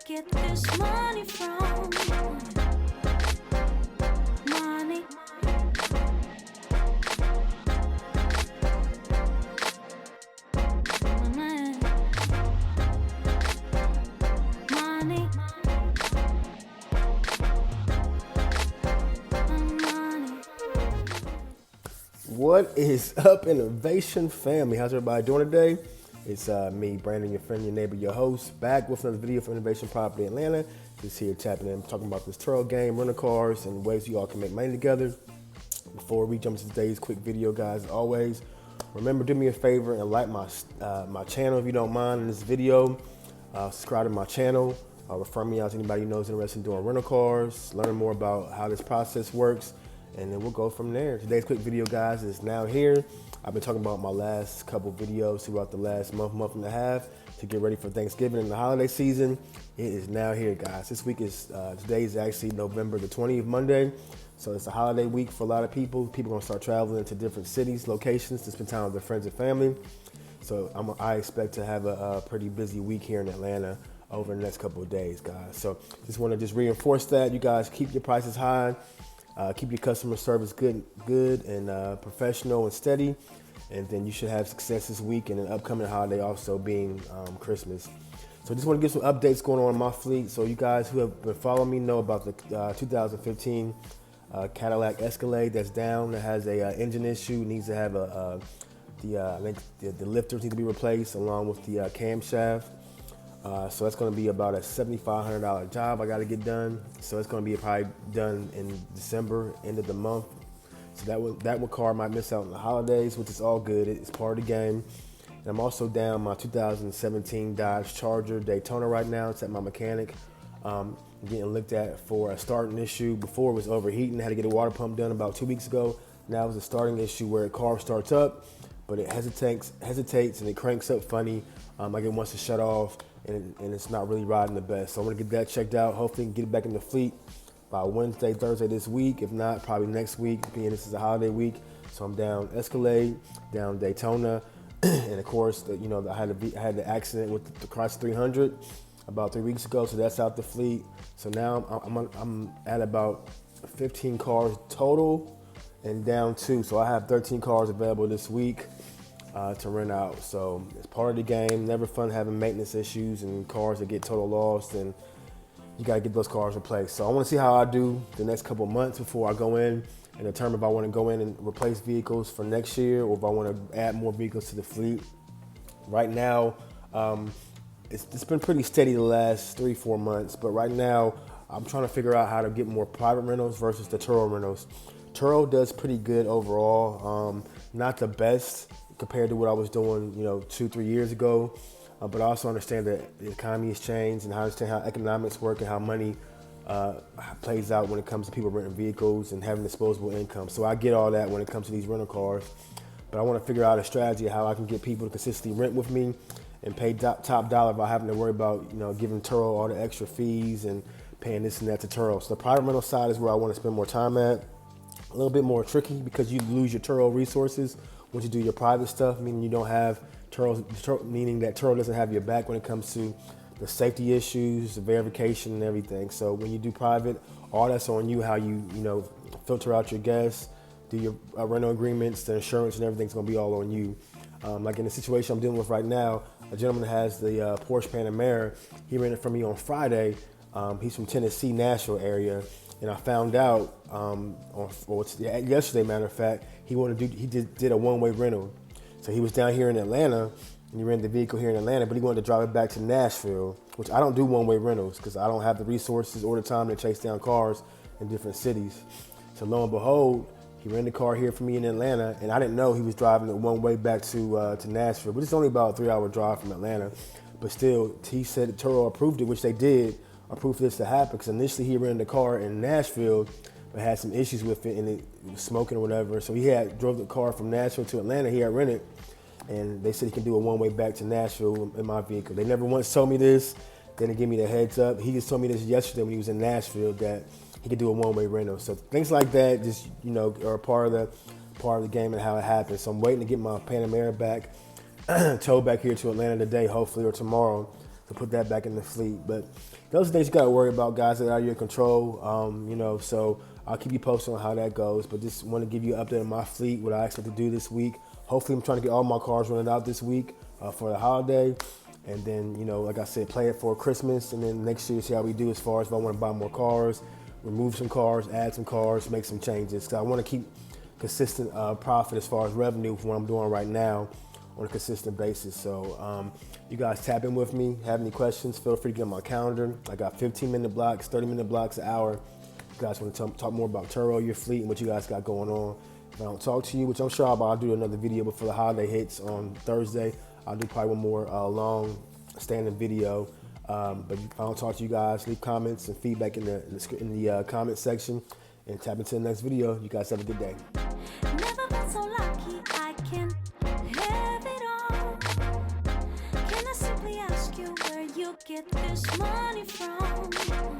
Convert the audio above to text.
get this money from? Money. Money. What is up, Innovation family? How's everybody doing today? It's me, Brandon, your friend, your neighbor, your host, back with another video for Innovation Property Atlanta. Just here tapping in, talking about this Turo game, rental cars, and ways you all can make money together. Before we jump into today's quick video, guys, as always, remember, do me a favor and like my channel if you don't mind in this video. Subscribe to my channel. Refer me out to anybody who knows interested in doing rental cars, learn more about how this process works, and then we'll go from there. Today's quick video, guys, is now here. I've been talking about my last couple videos throughout the last month and a half to get ready for Thanksgiving and the holiday season. It is now here, guys. This week is, today is actually November the 20th, Monday. So it's a holiday week for a lot of people. People are gonna start traveling to different cities, locations to spend time with their friends and family. So I expect to have a pretty busy week here in Atlanta over the next couple of days, guys. So just wanna reinforce that. You guys keep your prices high. Keep your customer service good and professional and steady, and then you should have success this week and an upcoming holiday also being Christmas. So just want to get some updates going on in my fleet. So you guys who have been following me know about the 2015 Cadillac Escalade that's down, that has a engine issue, needs to have I think the lifters need to be replaced along with the camshaft. So that's going to be about a $7,500 job I got to get done. So it's going to be probably done in December, end of the month. So that car might miss out on the holidays, which is all good. It's part of the game. And I'm also down my 2017 Dodge Charger Daytona right now. It's at my mechanic. Getting looked at for a starting issue. Before it was overheating. I had to get a water pump done about 2 weeks ago. Now it's a starting issue where a car starts up, but it hesitates and it cranks up funny. Like it wants to shut off. And it's not really riding the best. So I'm gonna get that checked out. Hopefully get it back in the fleet by Wednesday, Thursday this week. If not, probably next week, being this is a holiday week. So I'm down Escalade, down Daytona, and of course, I had the accident with the Chrysler 300 about 3 weeks ago. So that's out the fleet. So now I'm at about 15 cars total and down 2. So I have 13 cars available this week to rent out. So it's part of the game. Never fun having maintenance issues and cars that get total lost, and you got to get those cars replaced. So I want to see how I do the next couple of months before I go in and determine if I want to go in and replace vehicles for next year or if I want to add more vehicles to the fleet. Right now, it's been pretty steady the last 3-4 months, but right now I'm trying to figure out how to get more private rentals versus the Turo rentals. Turo does pretty good overall. Not the best compared to what I was doing, 2-3 years ago. But I also understand that the economy has changed, and I understand how economics work and how money plays out when it comes to people renting vehicles and having disposable income. So I get all that when it comes to these rental cars. But I want to figure out a strategy of how I can get people to consistently rent with me and pay top dollar without having to worry about, giving Turo all the extra fees and paying this and that to Turo. So the private rental side is where I want to spend more time at. A little bit more tricky because you lose your Turo resources once you do your private stuff, meaning you don't have meaning that Turo doesn't have your back when it comes to the safety issues, the verification, and everything. So when you do private, all that's on you. How you filter out your guests, do your rental agreements, the insurance, and everything's gonna be all on you. Like in the situation I'm dealing with right now, a gentleman has the Porsche Panamera. He rented from me on Friday. He's from Tennessee, Nashville area. And I found out yesterday, matter of fact, he did a one-way rental. So he was down here in Atlanta, and he rented the vehicle here in Atlanta, but he wanted to drive it back to Nashville, which I don't do one-way rentals because I don't have the resources or the time to chase down cars in different cities. So lo and behold, he rented a car here for me in Atlanta, and I didn't know he was driving it one way back to Nashville, but it's only about a 3-hour drive from Atlanta. But still, he said Turo approved it, which they did. Approve this to happen because initially he rented a car in Nashville but had some issues with it and it was smoking or whatever. So he drove the car from Nashville to Atlanta. He had rented, and they said he can do a one-way back to Nashville in my vehicle. They never once told me this. They didn't give me the heads up. He just told me this yesterday when he was in Nashville that he could do a one-way rental. So things like that just are part of the game and how it happens. So I'm waiting to get my Panamera back, towed back here to Atlanta today, hopefully, or tomorrow, to put that back in the fleet. But those are things you got to worry about, guys, that are out of your control. So I'll keep you posted on how that goes. But just want to give you an update on my fleet, what I expect to do this week. Hopefully, I'm trying to get all my cars running out this week for the holiday. And then, like I said, play it for Christmas. And then next year, see how we do as far as if I want to buy more cars, remove some cars, add some cars, make some changes. Because I want to keep consistent profit as far as revenue from what I'm doing right now on a consistent basis. So you guys tap in with me. Have any questions, feel free to get on my calendar. I got 15-minute blocks, 30-minute blocks, an hour. You guys want to talk more about Turo, your fleet, and what you guys got going on. If I don't talk to you, which I'm sure I'll do another video before the holiday hits on Thursday. I'll do probably one more long standing video. But if I don't talk to you guys, leave comments and feedback in the comment section and tap into the next video. You guys have a good day. Never been so lucky I can have it all. Can I simply ask you where you get this money from?